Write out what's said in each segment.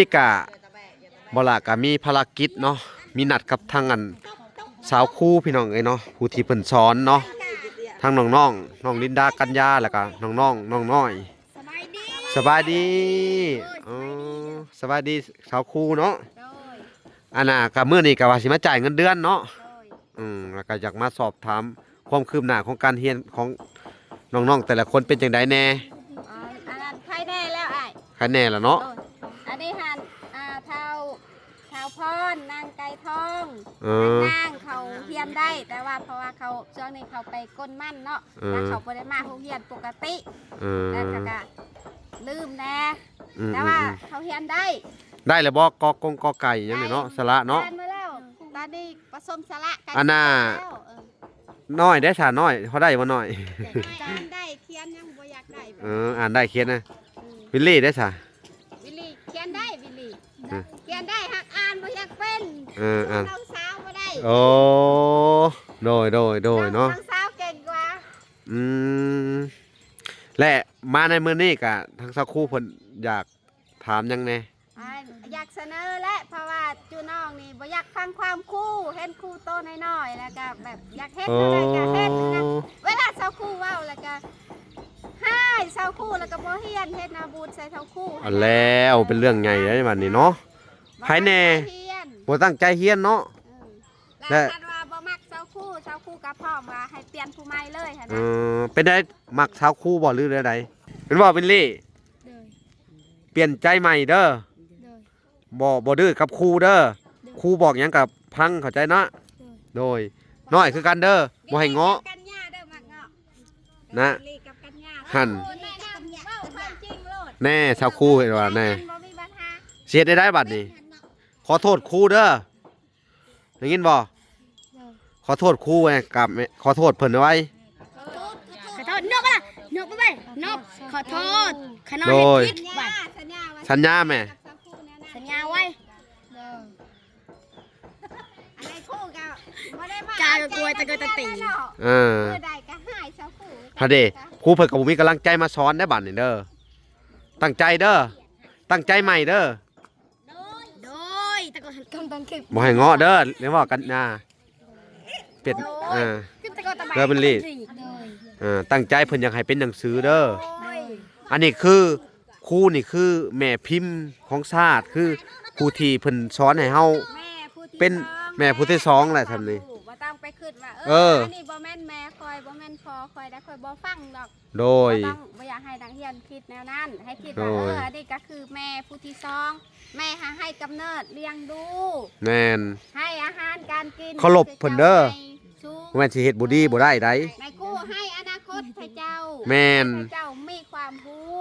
นี่กะบลากะมีภารกิจเนาะมีนัดกับทางอันสาวคู่พี่น้องเนาะผู้ที่เพิ่นสอนเนาะทางน้องน้องลินดากัญญาแล้วก็น้องน้อยสบายดีอ๋อสบายดีสาวคู่เนาะอันน่ะกะมื้อนี้กะว่าสิมาจ่ายเงินเดือนเนาะแล้วก็อยากมาสอบถามความคืบหน้าของการเรียนของน้องๆแต่ละคนเป็นจังไดแน่อันนั้นใครแน่แล้วไอ้ใครแน่ล่ะเนาะอันนี้หันเท้าพรนางไก่ทองนางเขาเฮียนได้แต่ว่าเพราะว่าเขาช่วงนี้เขาไปก้นมั่นเนาะแล้วเขาบ่ได้มาเขาเฮียนปกติแล้วก็ลืมแน่แต่ว่าเขาเฮียนได้แล้วบ่กอไก่ยังเนาะสระเนาะมาแล้วตอนนี้ผสมสระกันอันน่ะน้อยได้สาน้อยเขาได้บ่น้อยอ่านได้เขียนยังบ่อยากได้อ่านได้เขียนนะวิลลี่ได้สาวิลลี่เขียนได้วิลลี่เขียนได้หักอ่านบ่อยากเป็นน้องสาวบ่ได้โอ้โดยเนาะน้องสาวเก่งกว่าและมาในมื้อนี้ก็ทางสักครู่เพิ่นอยากถามยังไงอยากเสนอและเพราะว่าจูน้องนี่บ่อยากฟังความคู่เห็นคู่โตน้อยๆแล้วก็แบบอยากเฮ็ดอะไรก็เฮ็ดนะเวลาเซาคู่เว้าแล้วก็ให้เซาคู่แล้วก็บ่เฮียนเฮ็ดนาบูดใส่เซาคู่แล้วเป็นเรื่องใหญ่เด้บัดนี้เนาะไผแน่บ่ตั้งใจเฮียนเนาะแล้วคันว่าบ่มักเซาคู่ก็พร้อมว่าให้เปลี่ยนผู้ใหม่เลยหั่นนะเป็นได้มักเซาคู่บ่หรือใดเป็นบ่เป็นลี่เปลี่ยนใจใหม่เด้อบ่ดื้อกับครูเด้อครูบอกหยังกับพังเข้าใจเนาะโดยน้อยคือกันเด้อบ่ให้เงาะนะหั่นแน่ชาวครูเห็นว่าแน่เสียได้บัดนี้ขอโทษครูเด้อได้ยินบ่ขอโทษครูไงกับขอโทษเพิ่นไว้ขอโทษนกล่ะนกไปนกขอโทษขนมผิดสัญญาแม่สัญญาไว้อะไรคู่ก็บ่ได้มากากลัวตะเกตะตีได้ก็หายเซาคู่ฮะเด้ครูเพิ่นก็บ่มีกำลังใจมาสอนได้บัดนี้เด้อตั้งใจเด้อตั้งใจใหม่เด้อโดยตะโกนต้องคลิปบ่ให้เงาะเด้อเรียกว่ากันนะเป็ดเด้อเป็นลีดตั้งใจเพิ่นอยากให้เป็นหนังสือเด้ออันนี้คือครูนี่คือแม่พิมพ์ของชาติคือผู้ที่เพิ่นสอนให้เฮาเป็นแม่ผู้ที่2แหละทำนี่บ่ต้องไปคิดว่าอันนี้บ่แม่นแม่คอยบ่แม่นพ่อคอยได้คอยบ่ฟังดอกโดยบ่อยากให้นักเรียนคิดแนวนั้นให้คิดว่าอันนี้ก็คือแม่ผู้ที่2แม่ให้กำเนิดเลี้ยงดูแม่นให้อาหารการกินเคารพเพิ่นเด้อแม่นสิเฮ็ดบ่ดีบ่ได้ไดแม่ครูให้อนาคตให้เจ้าแม่นเจ้ามีความรู้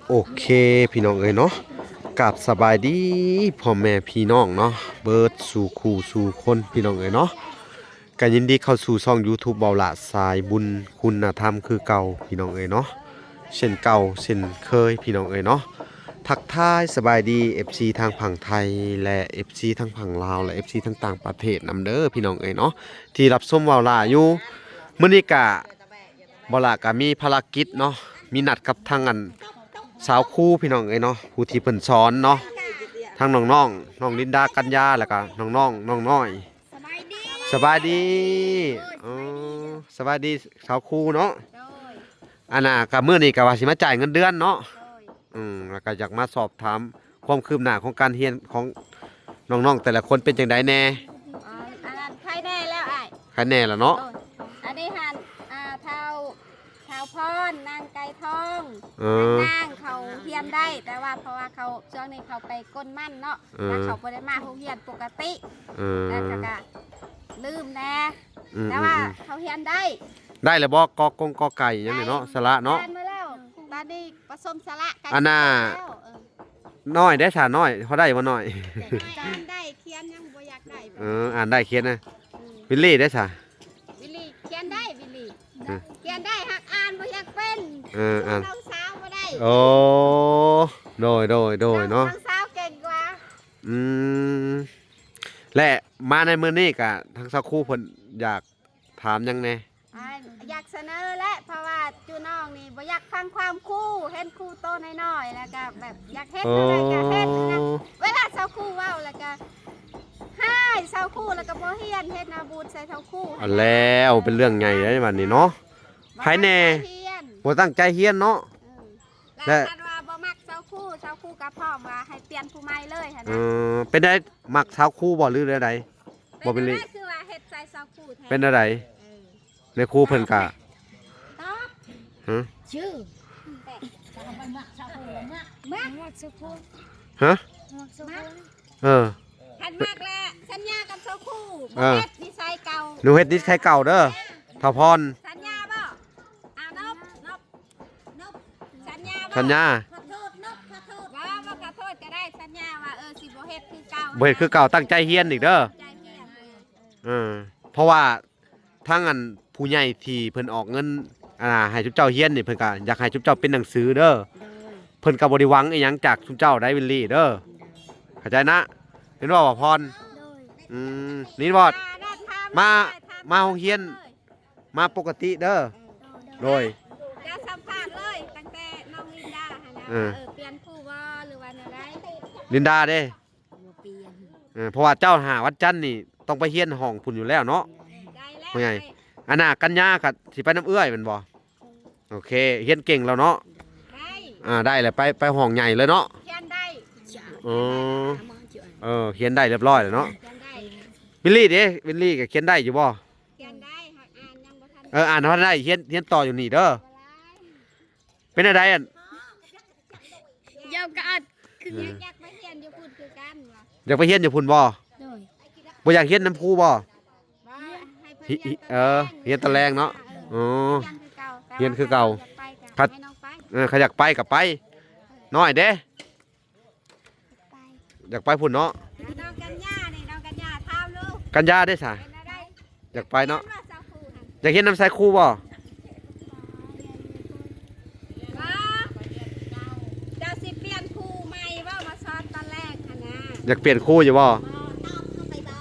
โอเคพี่น้องเอ้ยเนาะกับสบายดีพ่อแม่พี่น้องเนาะเบิดสู่คู่สู่คนพี่น้องเอ้ยเนาะก็ยินดีเข้าสู่ช่อง YouTube เบาละสายบุญคุณธรรมคือเก่าพี่น้องเอ้ยเนาะเช่นเก่าเช่นเคยพี่น้องเอ้ยเนาะทักทายสบายดี FC ทางฝั่งไทยและ FC ทางฝั่งลาวและ FC ทางต่างประเทศนำเด้อพี่น้องเอ้ยเนาะที่รับชมเบาละอยู่มื้อนี้ก็เบาละก็มีภารกิจเนาะมีนัดกับทางอันสาวคู่พี่น้องเนาะผู้ที่เพิ่นสอนเนาะทั้งน้องลินดากัญญาแล้วก็น้องน้อยสบายดีสบายดีสาวคู่เนาะอันน่ะก็มื้อนี้ก็ว่าสิมาจ่ายเงินเดือนเนาะแล้วก็อยากมาสอบถามความคืบหน้าของการเรียนของน้องๆแต่ละคนเป็นจังไดแน่อันนั้นใครแน่แล้วไอ้ใครแน่ล่ะเนาะอันนี้หันเท้าพรนางไก่ทองนางเขาเฮียนได้แต่ว่าเพราะว่าเขาช่วงนี้เขาไปก้นมั่นเนาะแล้วเขาบ่ได้มาเขาเฮียนปกติแล้วก็ลืมแน่แต่ว่าเขาเฮียนได้แล้วบ่กอไก่ยังเนาะสระเนาะมาแล้วตอนนี้ผสมสระกันอันน่ะน้อยได้สาน้อยเขาได้บ่น้อยอ่านได้เขียนยังบ่อยากได้อ่านได้เขียนนะวิลลี่ได้สาวิลลี่เขียนได้วิลลี่เขียนได้หักอ่านบ่อยากเป็นอ่านน้องสาวบ่ได้โอ้ โดยเนาะ ทั้งสาวเก่งกว่า อืมและมาในมื้อนี้ก็ทั้งสักครู่เพิ่นอยากถามหยังแน่ อยากเสนอและเพราะว่าจูน้องนี่บ่อยากฟังความครู่เห็นครู่โตน้อยๆแล้วก็แบบอยากเฮ็ดอะไรก็เฮ็ดนะเวลาเซาครู่เว้าแล้วก็ให้เซาครู่แล้วก็บ่เฮียนเฮ็ดนาบูดใส่เซาครู่ อันแล้วเป็นเรื่องใหญ่เลยบัดนี้เนาะไผแน่บ่ตั้งใจเฮียนเนาะ แล้วคันว่าบ่มักเซาครู่ก็พร้อมว่าให้เปลี่ยนผู้ใหม่เลยหั่น เอ นะ เป็นได้มักสาวครู่บ่หรือใดบ่เป็น เป็น ลิ อะไรคือว่าเฮ็ดใส่เซาครู่แทน เป็นอะไรในครูเพิ่นก็ ตอบ ฮะ ชื่อ มักเซาครู่ ฮะ มักสุ มัก เออ คันมักแล้วสัญญากับเซาครู่ เอ บ่ อ เฮ็ดนิสัยเก่า หนูเฮ็ดนิสัยเก่าเด้อทาพร สัญญาบ่นบสัญญาบ่ สัญญา ขอโทษนบขอโทษว่าบ่ขอโทษก็ได้สัญญาว่าสิบ่เฮ็ดคือเก่า บ่เฮ็ดคือเก่าตั้งใจเฮียนอีกเด้อ ใจเฮียน เพราะว่าทั้งอันผู้ใหญ่ที่เพิ่นออกเงินให้ทุกเจ้าเฮียนนี่เพิ่นก็อยากให้ทุกเจ้าเป็นหนังสือเด้อเพิ่นก็บ่ได้หวังอีหยังจากทุกเจ้าได้วิลลี่เด้อเข้าใจนะเห็นบ่ว่าพรนี่บ่มาโรงเรียน มาปกติเด้อโดย จะสัมภาษณ์เลยตั้งแต่น้องลินดาหั่นนะ เออ เปลี่ยนผู้บ่หรือว่าแนวใด ลินดาเด้ เปลี่ยน เพราะว่าเจ้าหาวัดจันทร์นี่ต้องไปเฮียนห้องพุ่นอยู่แล้วเนาะ ได้แล้ว ผู้ใหญ่ อันน่ะกันยาก็สิไปน้ำเอื้อยแม่นบ่โอเคเฮียนเก่งแล้วเนาะ ได้ ได้แล้วไปห้องใหญ่เลยเนาะ เขียนได้ จ้า อ๋อ มาเจอ เขียนได้เรียบร้อยแล้วเนาะ เขียนได้ วิลลี่เด้วิลลี่ก็เขียนได้อยู่บ่ เขียนได้หากอ่านยังบ่ทัน อ่านเท่าได้เฮียนต่ออยู่นี่เด้อเป็นอะไรอัน เยาวกันคือ อยากไปเขียนอยู่พูดคือกันว่ะ อยากไปเฮียนอยู่พุ่นบ่ โดย บ่อยากเฮียนน้ำครูบ่ ว่าให้เพิ่น เฮียนตะแลงเนาะอ๋อ เรียนคือเก่า ครับ ให้น้องไป เขาอยากไปกับไปน้อยเด้อยากไปพุ่นเนาะ น้องกันย่านี่น้องกันย่าเท้าลูก กันยาได้ซะ เป็นอะไร อยากไปเนาะ รียว่สาวครูหั่น อยากเฮียนน้ำใส่ครูบ่ ว่าเจ้าสิเปลี่ยนครูใหม่ว่ามาสอนตอนแรกหั่นนะ อยากเปลี่ยนครูอยู่บ่ ตอบเข้าไปบ่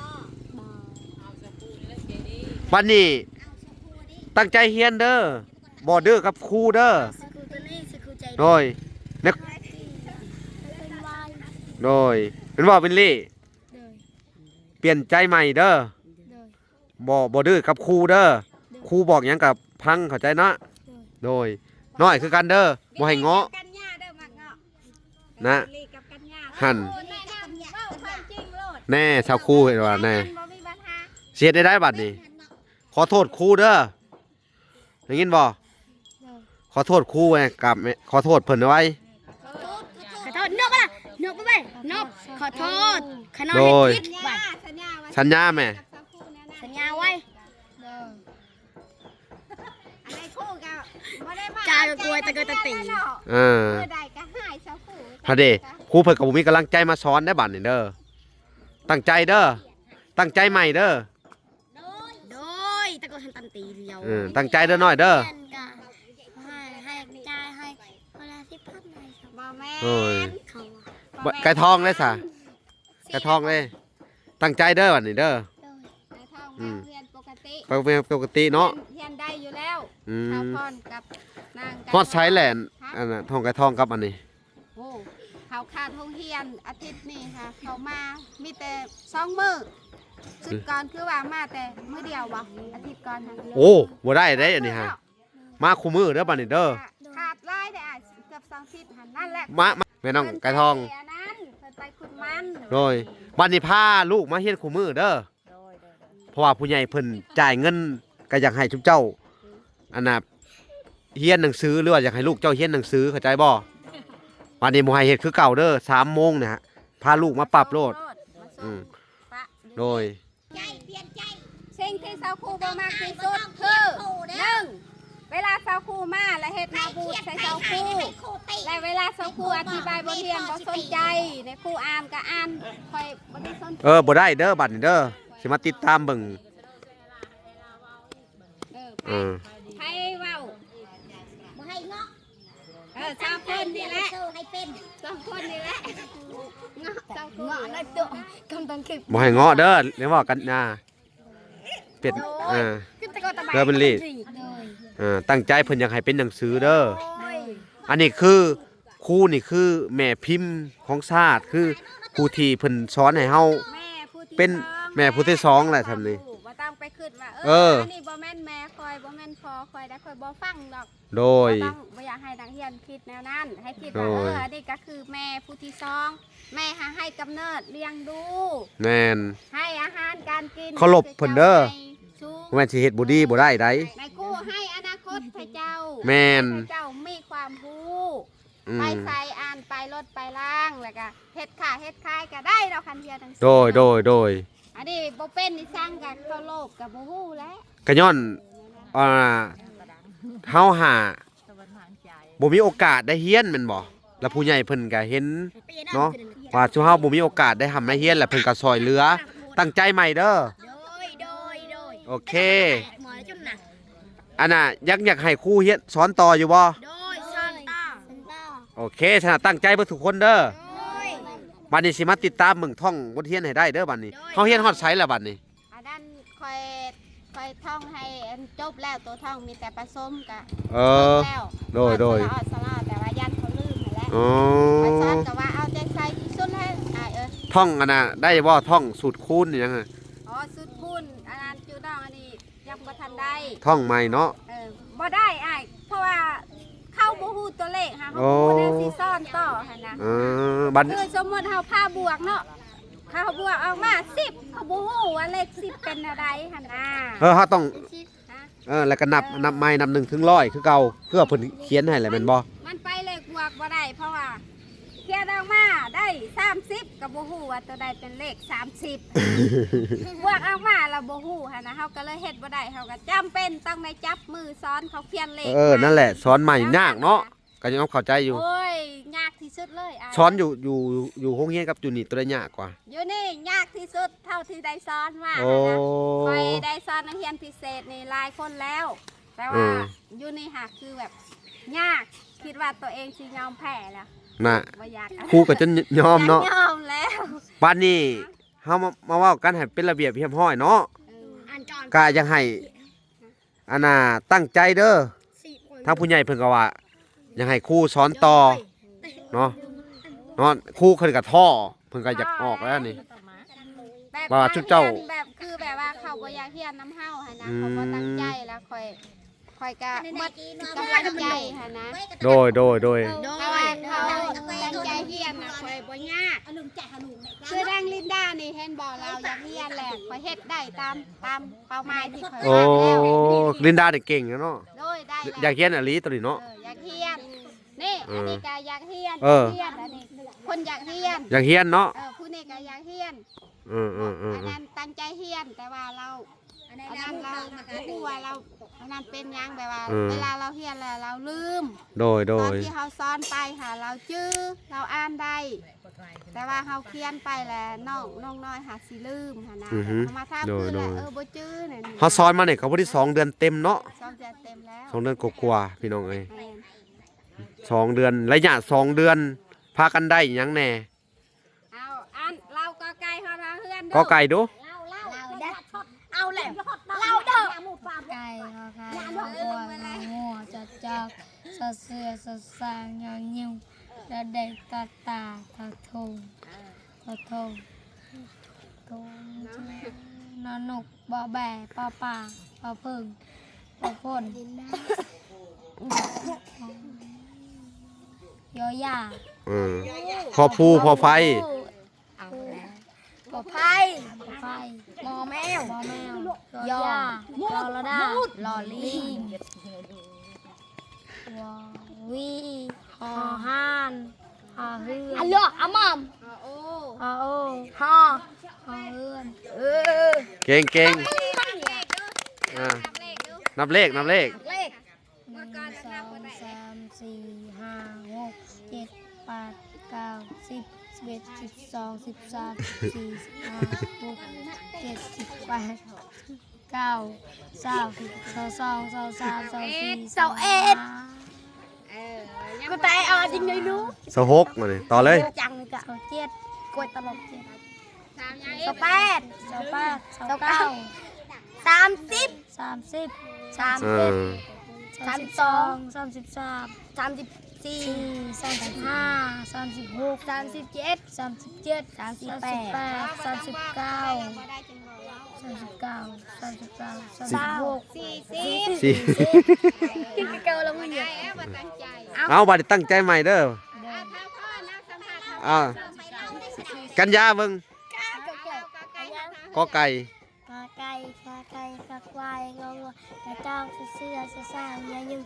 บัดนี้ตั้งใจเฮียนเด้อบ่ดื้อกับครูเด้อ สกูตัวนี้สกูใจ โดยนัก เป็นวาย โดยเป็นบ่เป็นลี่ โดย เปลี่ยนใจใหม่เด้อ โดย บ่ดื้อกับครูเด้อครูบอกหยังกับพังเข้าใจเนาะโดยน้อยคือกันเด้อบ่ให้เงาะ กันย่าเด้อมักเงาะ นะ ลีกับกันย่า หั่น โอ้แนะนำเว้าความจริงโลด แน่ชาวครูเห็นว่าแน่ บ่มีปัญหา เสียได้บัดนี้ขอโทษครูเด้อได้ยินบ่ขอโทษครูไว้กับขอโทษเพิ่นเอาไว้ ขอโทษนกอะไรนกไปไปนกขอโทษขนม โดย พิษ สัญ บั ญา ด สัญญาว่า สัญญาแม่ กับสาวครูแน่ๆ สัญญาไว้ อะไรคู่กับบ่ได้มา จ่ายกับกล้วยตะเกิดตะตี เออ เมื่อใดก็หายสาวครู พอดีครูเพิ่นก็บ่มีกำลังใจมาสอนได้บัดนี้เด้อตั้งใจเด้อตั้งใจใหม่เด้อ โดยตะโกนทันตันตีเดียว ตั้งใจเด้อน้อยเด้อ ให้จ่ายให้เวลาที่พักหน่อยครับ บ่แม่ โอ้ย น เขา บ่ไก่ทองเลยซะไก่ทองเลย ตั้งใจเด้อบัดนี้เด้อ ในท้องมาเรียนปกติ ปกติเนาะ เรียนได้อยู่แล้ว อื ข้าว ม พรกับนาง ฮอดไซแลนด์อันน่ะทองไก่ทองกับอันนี้ โอ้เขาขาดโรงเรียนอาทิตย์นี้ค่ะ เขามามีแต่2มื้อสุดก่อนคือว่ามาแต่มื้อเดียวบ่อาทิตย์ก่อนค่ะ โอ้บ่ได้เด้อันนี้ฮะมาคู่มือเด้อบัดนี้เด้อ ขาดรายได้เกือบ2ทิศหันนั่นแหละ มาแม่น้องไก่ทอง เพิ่นไปนั้นเพิ่นไปขุดมัน โดยบัดนี้พาลูกมาเฮียนคู่มือเด้อเพราะว่าผู้ใหญ่เพิ่นจ่ายเงินก็อยากให้ทุกเจ้าอันน่ะเฮียนหนังสือหรือว่าอยากให้ลูกเจ้าเฮียนหนังสือเข้าใจบ่บัดนี้บ่ให้เฮ็ดคือเก่าเด้อ3 โมงนะฮะพาลูกมาปรับโลด อืม ปะ โดย ใจเปลี่ยนใจสิ่งที่สาวครูบ่มากที่สุดคือหนึ่งเวลาสาวครูมาและเฮ็ดนาบูดใส่สาวครูและเวลาสาวครูอธิบายบทเรียนบ่สนใจในครูอ่านก็อ่านค่อยบ่ได้สนใจ บ่ได้เด้อบัดนี้เด้อสิมาติดตามเบิ่ง เออ เออ ไผเว้า บ่ให้เงาะ เออ สามคนนี่แหละ ให้เป็น สองคนนี่แหละเงาะสองคน เงาะในตัวกำลังคลิป บ่ให้เงาะเด้อเรียกว่ากันนะเป็ดขึ้นตะกอนตะไบ เรือเป็นลีด ตั้งใจเพิ่นอยากให้เป็นหนังสือเด้ออันนี้คือครูนี่คือแม่พิมพ์ของชาติคือครูที่เพิ่นสอนให้เฮา แม่ผู้ที่ เป็น สอง แม่ผู้ที่สองแหละทำนี่ บ่ต้องไปคิดว่า เออ อันนี้บ่แม่นแม่คอยบ่แม่นพอคอยได้คอยบ่ฟังดอก โดย บ่ต้องบ่อยากให้นักเรียนคิดแนวนั้น ให้คิดว่า โดย อันนี้ก็คือแม่ผู้ที่สองแม่หาให้กำเนิดเลี้ยงดู แม่น ให้อาหารการกิน เคารพเพิ่นเด้อ สูง บ่แม่นสิเฮ็ดบ่ดีบ่ได้ได ในกู้ให้อนาคตพระเจ้า แม่น พระเจ้ามีความรู้ อื ไป ม ใส่อ่านไปรถไปล่างแล้วก็เฮ็ดขาเฮ็ดคายก็ได้เราคันเดียวทั้งสิ้น โดย อันนี้บ่เป็นนี่สร้างกับเคารพกับบ่ฮู้แล้ว กะย้อนเฮาหาบ่มีโอกาสได้เรียนแม่นบ่แล้วผู้ใหญ่เพิ่นก็เห็นเนาะว่าชุเฮาบ่มีโอกาสได้ทำได้เรียนแล้วเพิ่นก็ซอยเหลือ ตั้งใจใหม่เด้อ โดย โอเค หมอจุ่มหนัก อันน่ะอยากให้ครูเรียนสอนต่ออยู่บ่ โดยซันต้า โอเคฉะนั้นตั้งใจเบิดทุกคนเด้อ โดย บัดนี้สิมาติดตามเบิ่งท่องบทเรียนให้ได้เด้อบัดนี้เฮาเรียนฮอดไสแล้วบัดนี้ อันนั้นคอยท่องให้อันจบแล้วตัวท่องมีแต่ผสมกะ เออ แล้ว โดย สลาแต่ว่ายันเขาลืมนั่นแหละ อ๋อ ไปสอนก็ว่าเอาใจใส่ที่สุดให้ท่องอันน่ะได้บ่ท่องสูตรคูณนี่ยังไง อ๋อสุดคุณอันนั้นจูดองอันนี้ยังบ่ทันได้ ท่องใหม่เนาะ บ่ได้อ้ายเพราะว่าเข้าบ่ฮู้ตัวเลขหาเขา โอ้ บ่ได้สิซ่อนต่อหั่นนะ บัด คือสมมุติเฮาพาบวกเนาะเขาบวกออกมา10เขาบ่ฮู้ว่าเลข10เป็นอะไรหั่นน่ะ เฮาต้อง ฮะ แล้วก็นับใหม่นับ1ถึง100คือเก่าคือว่าเพิ่นเขียนให้แหละแม่นบ่ มันไปเลขบวกบ่ได้เพราะว่าเขียนออกมาได้30ก็บ่ฮู้ว่าตัวใดเป็นเลข30 บวกออกมาแล้วบ่ฮู้หั่นนะเฮาก็เลยเฮ็ดบ่ได้เฮาก็จำเป็นต้องได้จับมือสอนเขาเขียนเลข นั่นแหละสอนใหม่ยากเนาะก็ยังเข้าใจอยู่ โอ้ยยากที่สุดเลยะ สอนอยู่โรงเรียนกับอยู่นี่ตัวได้ยากกว่า อยู่นี่ยากที่สุดเท่าที่ได้สอนมา โอ้ นะคอยได้สอนนักเรียนพิเศษนี่หลายคนแล้ว แต่ว่าอยู่นี่ค่ะคือแบบยากคิดว่าตัวเองสิยอมแพ้แล้ว น่ะ บ่อยาก ครูก็จะยอมเนาะ ยอมแล้ว บัดนี้เฮามาเว้ากันให้เป็นระเบียบเรียบร้อยเนาะ อ่านก่อน ก็ยังให้อันน่ะตั้งใจเด้อ 4 คน ทางผู้ใหญ่เพิ่นก็ว่ายังให้ครูสอนต่อเนาะครูเพิ่นก็ท่อเพิ่นก็อยากออกแล้วนี่ แบบ ว่าชุดเจ้า แบบคือแบบว่าเขาบ่อยากเรียนน้ำเฮาหั่นนะ อืม เขาบ่ตั้งใจแล้วคอยก็หมดกำลังใจหั่นนะ โดย เพราะว่าเขาตั้งใจเรียนนะคอยบ่ยากคือแดงลินดานี่เห็นบ่เราอยากเรียนแหละคอยเฮ็ดได้ตามเป้าหมายที่คอย โอ้ วางแล้ว ลินดานี่เก่งนะเนาะ โดยได้แล้ว อยากเรียนอหลีตัวนี้เนาะ อยากเรียนนี่อันนี้ก็อยากเรียน เออ เรียนอันนี้คนอยากเรียน อยากเรียนเนาะ ผู้นี้ก็อยากเรียน อั อันนั้นตั้งใจเรียนแต่ว่าเราอันนั้นเราผู้ว่าเราอันนั้นเป็นหยังแบบว่าเวลาเราเรียนแล้วเราลืม โดย ตอนที่เขาซ้อนไปหาเราจื้อเราอ่านได้ แต่ว่าเขาเขียนไปแล้วน้องน้อยหาสิลืมหานะ อือฮึ เขามาทำคือแหละบ่จื้อเนี่ย เฮาสอนมาเนี่ยเขาบ่ได้2 เดือนเต็มเนาะ ซ้อมจะเต็มแล้ว 2 เดือนกว่าๆพี่น้องเอ้ย แม่น 2 เดือนระยะ2 เดือนพากันได้หยังแน่ เอาอันเราก็ไก่เขาทางเพื่อน ก็ไก่ดู เราได้เอาแหละเราเด้อไก่ค่ะค่ะบัวงัวจัดจักสะเสือสะสางยางยิ้วและเด็กตาตาตาทงตาทงทงนอนุกบ่อแบ่ปลาป่าปลาพึ่งปลาพ่นยอยา พอผู้พอไฟ เอาแล้วปลาไผ่ปลาไผ่มอแมวมอแมวยอลอระดาลอลิงวอวีหอห้านหอเฮือนอัลโหลอามอม โอ้ หอโอหอหอเฮือนเก่ง เลขดู นับเลข เลข เมื่อ หนึ่ง ก่อน ส นั อบ ง บ่ได้ สามสี่ห้าหกเจ็ดแปดเก้าสิบ11 12 13 14 15 16 17 18 9 20 22 23 24 25 เออ กูตายเอาจริงเลยรู้ สหกมาเลยต่อเลย จังเลยกะเจ็ดกวยตลกเจ็ด สแปด 28 29 30 เออ 32 33 34 35 36 37 37 38 39 สี่ กินเกาแล้วมึงเนี่ย เอาบัดนี้ตั้งใจใหม่เด้ออ่ากันยาเบิ่งกอไก่ กาไก่กาควายงองัวกระจ้องเสื้อสร้างยายึง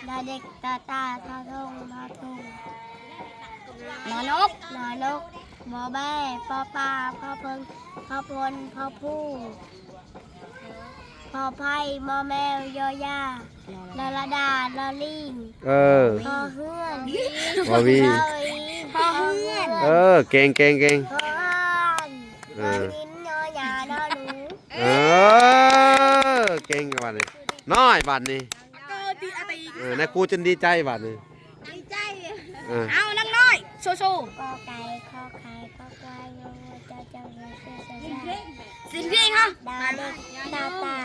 ดาเด็กตาทองมาทุ่งนอนกหมอแม่พ่อป่าพ่อเพิงพ่อพลพ่อผู้พ่อไผ่หมอแมวยอย่าลาลาดาลาลิง เออ พ่อเฮือน บ่วี พ่อเฮือน เออเก่ง พ่อเฮือน เอ พ่อ อ หินยอยาดอหนู เออเก่งบัดนี้น้อยบัดนี้ในครูจนดีใจบัดนี้ ดีใจ เออ เอานั่งน้อยโซ กอไก่ขอไข่ขอควายงองูเจ้าเรือเสือ สิ่งเรียงฮะ ดาเด็กตา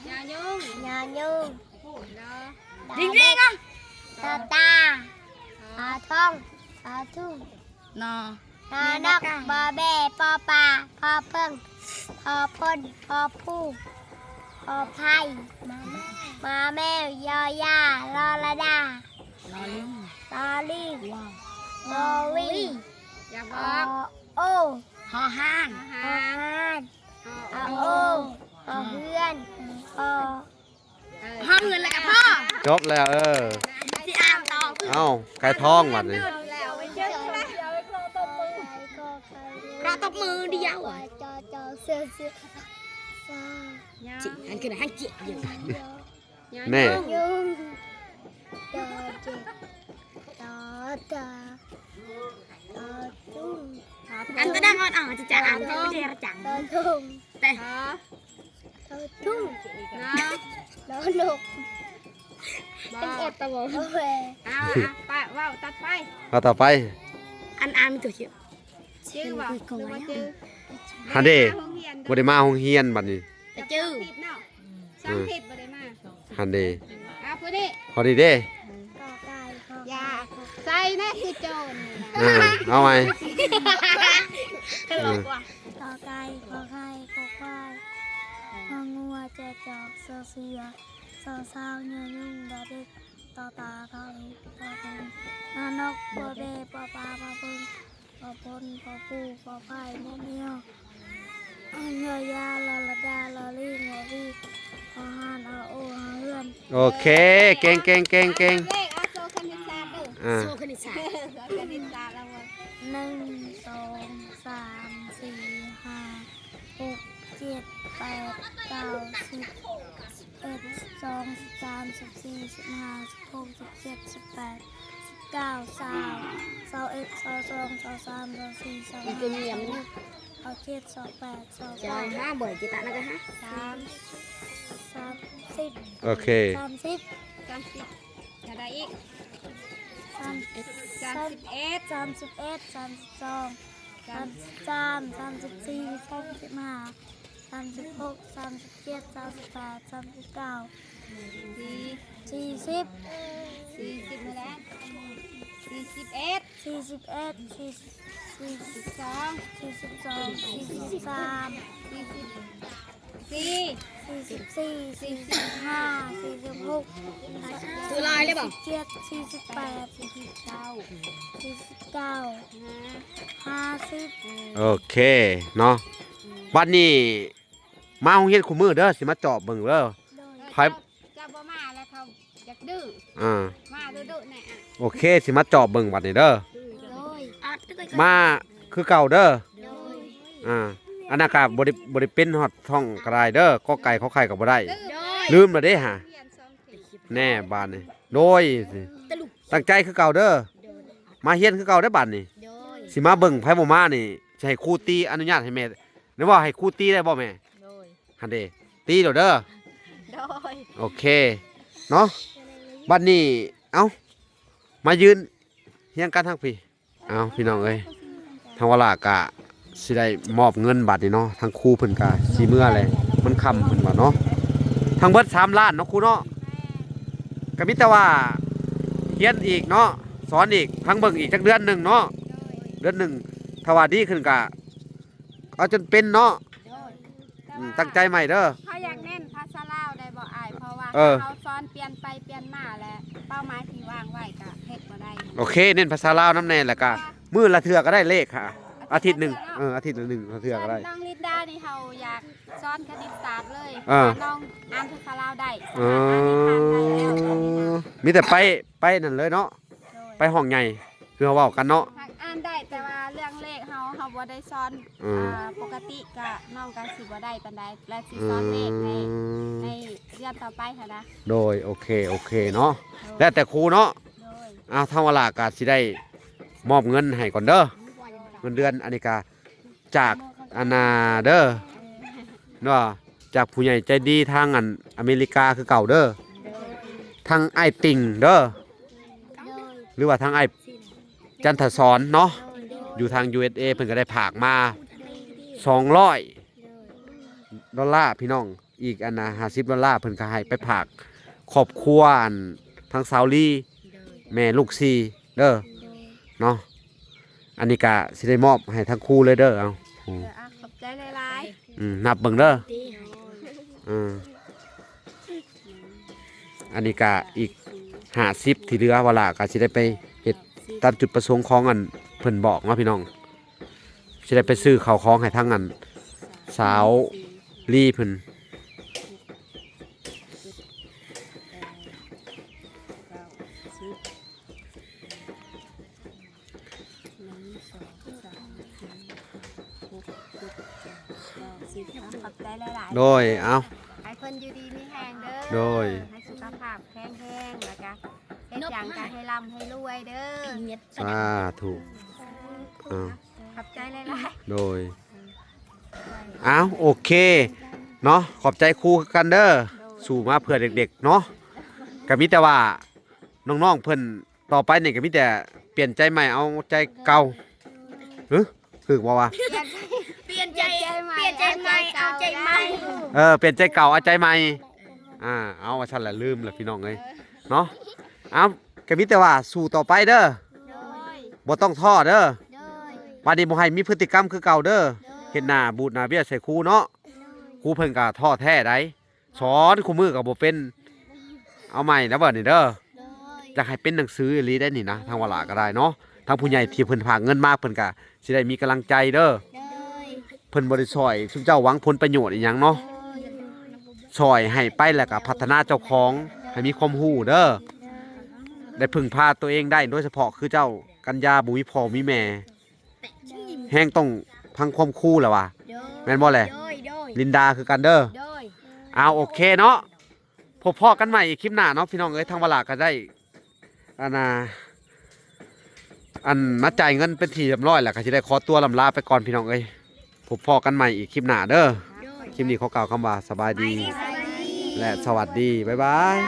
อย่ายุ่ง ยายุ่ง สิ่งเรียงฮะ ตาปลาทองปลาทุ่ง นอ ปลานกปลาแบ่ปลาปลาปลาเพิ่งปลาพ่นปลาผู้ปลาไผ่มาแม่ยอยาลอละดาลอลิงลอวี อย่าบ อ อก โอ หอห้าง ฮานโอเพื่อนอ ห้องเงินเลยกับพ่อ จบแล้วเออ ที่อ่านต่อ เอ้าไก่ทองบัดนี้ แล้วไปเจอไหม กระตบมือเดียวจอเสือจิซาอันคือห้างจิอยู่ แน่ ยุ่งจอเจ็บจอตาจอตุ้ง อันก็ดังอ่อนจะอ่านไม่ใช่ระจัง จอทุ่ง แต่ จอทุ่ง นะ จอนก เป็นอดตะวัน โอเค ไปว้าวตัดไป เอาต่อไป อันมีตัวเชื่อชื่อว่าหรือว่าชื่อ ฮันเดบ่ได้มาโรงเรียนบัดนี้ แต่ชื่อสองทิศบ่ได้มา ฮันเด พูดดิ พอดีเด้ กอไก่ขอ อย่าใส่แน่คือโจร เอาไหม ตลกว่ะ กอไก่ขอไข่ขอควายงองัวเจจอกเสือสาวสาวเนื้อยุ่งดาเด็กต่อตาเท่านี้ต่อถึงนานกบัวเบ้ปอปลาปอพึ่งปอพนปอปูปอไผ่แม่เมียวเงยยาลาลาดาลาลีงอวีพอหานโอหาเฮือน โอเคเก่ง เลขเอาโซคณิตศาสตร์ดู อ่า โซคณิตศาสตร์คณิตศาสตร์แล้วเว้ย 1 2 3 4 5 6 7 8 9 10 11 12 13 14 15 16 17 18 19 20 21 22 23 24 25 เอาเจ็ด28 จะห้าเบอร์จิตานะกันฮะ 30 โอเค 30 30จะได้อีก 31 31 32 33 34 35 36 37 38 39 40 40มาแล้ว41 41 42 42 43 44 45 46 ตัวลายเลยบ่ 47 48 49 50 โอเคเนาะบัดนี้มาโรงเรียนคู่มือเด้อสิมาเจาะเบิ่งเด้อ โดย ไผ จะบ่มาแล้วเขาอยากดื้อ อ่า มาดื้อๆแน่อ่ะ โอเคสิมาเจาะเบิ่งบัดนี้เด้อ โดย มาคือเก่าเด้อ โดย อ่าอันนั้นก็บ่ได้เป็นฮอดท้องกระไดเด้อก็ไก่เขาไข่ก็บ่ได้ โดย ลืมแล้วเด้ฮะ เรียนสองทิศ แน่บาดนี้โดยสิตั้งใจคือเก่าเด้อมาเฮียนคือเก่าได้อบัดนี้ โดย สิมาเบิ่งไผบ่มานี่สิให้ครูตีอนุญาตให้แม่หรือว่าให้ครูตีได้บ่แม่ โดย หั่นเด้ตีเด้อเด้อ โดย โอเคเนาะบัดนี้เอ้า มายืนเฮียงกันทั้งพี่เอาพี่น้องเอ้ยทางวลากะสิได้มอบเงินบัตรนี่เนาะทางครูเพิ่นกะสิเมื่อเลยมันคำเพิ่นว่าเนาะทางเบิด3 ล้านเนาะครูเนาะก็มีแต่ว่าเฮียนอีกเนาะสอนอีกทั้งเบิ่งอีกจักเดือนหนึงเนาะเดือนหนึงถ้าว่าดีขึ้นกะเอาจนเป็นเนาะตั้งใจใหม่เด้อ เขาอยากเน้นภาษาลาวได้บ่อายเพราะว่า เออ เขาซ้อนเปลี่ยนไปเปลี่ยนมาและเป้าหมายที่วางไว้ก็เฮ็ดบ่ได้ โอเคเน้นภาษาลาวน้ำแน่แล้วก็มื้อละเทื่อก็ได้เลขค่ะ อาทิตย์หนึงอาทิตย์ละ1เทื่อก็ได้ น้องลินดานี่เขาอยากสอนคณิตศาสตร์เลย อ่า น้องอ่านภาษาลาวได้ส เอ ามารถอ่านนิทานได้แล้วตอนนี้นะ มีแต่ไปนั่นเลยเนาะ โดย ไปห้องใหญ่คือเขาเว้ากันเนาะ อ่านได้แต่ว่าเรื่องเลขเขาบ่ได้สอน อืม ปกติก็น้องก็สิบ่ได้ปานใดและสิ อื สอนเลขใน ม เดือนต่อไปค่ะนะ โดยโอเคเนาะแล้วแต่ครูเนาะ โดย เอาทางเวลากาสิได้มอบเงินให้ก่อนเด้อเงินเดือนอันนี้ก็จากอานาเด้อเนาะจากผู้ใหญ่ใจดีทางอันอเมริกาคือเก่าเด้อทางไอ้ติ่งเด้อหรือว่าทางไอ้จันทศรเนาะอยู่ทาง USA เพิ่นก็ได้ผากมา$200พี่น้องอีกอันนะ$50เพิ่นก็ให้ไปผากครอบครัวอันทางซาวลีแม่ลูกซีเด้อเนาะอันนี้ก็สิได้มอบให้ทั้งคู่เลยเด้อเอาอืม ขอบใจหลาย นับเบิ่งเด้ออืมอันนี้ก็อีก50ที่เหลือเวลาก็สิได้ไปเฮ็ดตามจุดประสงค์ของอันเพิ่นบอกเนาะพี่น้องสิได้ไปซื้อข้าวของให้ทั้งอันสาวลีเพิ่น ขอบใจหลายๆ โดยเอา ให้เพิ่นอยู่ดีมีแรงเด้อ โดย ให้สุขภาพแข็งแรงแล้วก็เฮ็ดหยังก็ให้ร่ำให้รวยเด้อ สาธุเอา ขอบใจหลาย โดยเอาโอเคเนาะขอบใจครูกันเด้อสู่มาเพื่อเด็กๆเนาะก็มีแต่ว่าน้องๆเพิ่นต่อไปนี่ก็มีแต่เปลี่ยนใจใหม่เอาใจเก่าคือว่า เปลี่ยนใจใหม่เอาใจใหม่ เปลี่ยนใจเก่าเอาใจใหม่เอาว่าฉันแหละลืมแล้วพี่น้องเอ้ยเนาะเอาก็มีแต่ว่าสู่ต่อไปเด้อ ๆโดย บ่ต้องท้อเด้อ โดย วันนี้บ่ให้มีพฤติกรรมคือเก่าเด้อเฮ็ดหน้าบูดหน้าเบี้ยใส่ครูเนาะครูเพิ่นก็ท้อแท้ได้สอนคู่มือก็บ่เป็นเอาใหม่นะเบิดนี่เด้อ โดย อยากให้เป็นหนังสืออีหลีได้นี่นะทางวลาก็ได้เนาะทางผู้ใหญ่ที่เพิ่นฝากเงินมาเพิ่นก็สิได้มีกำลังใจเด้อ โดย เพิ่นบ่ได้ช่วยซุมเจ้าหวังผลประโยชน์อีหยังเนาะช่วยให้ไปแล้วก็พัฒนาเจ้าของให้มีความรู้เด้อได้พึ่งพาตัวเองได้โดยเฉพาะคือเจ้ากัญญาบุมีพ่อมีแม่แฮงต้องพังความคู่แหละว่ะแม่นบ่แหละ โดย ลินดาคือกันเด้อ โดย เอาโอเคเนาะพบพ่อกันใหม่อีกคลิปหน้าเนาะพี่น้องเอ้ยทางเวลาก็ได้อันมาจ่ายเงินเป็นที่เรียบร้อยแล้วก็สิได้ขอตัวลำลาไปก่อนพี่น้องเอ้ยพบพ่อกันใหม่อีกคลิปหน้าเด้อคลิปนี้ขอกล่าวคำว่าสบายดี และสวัสดีบ๊ายบาย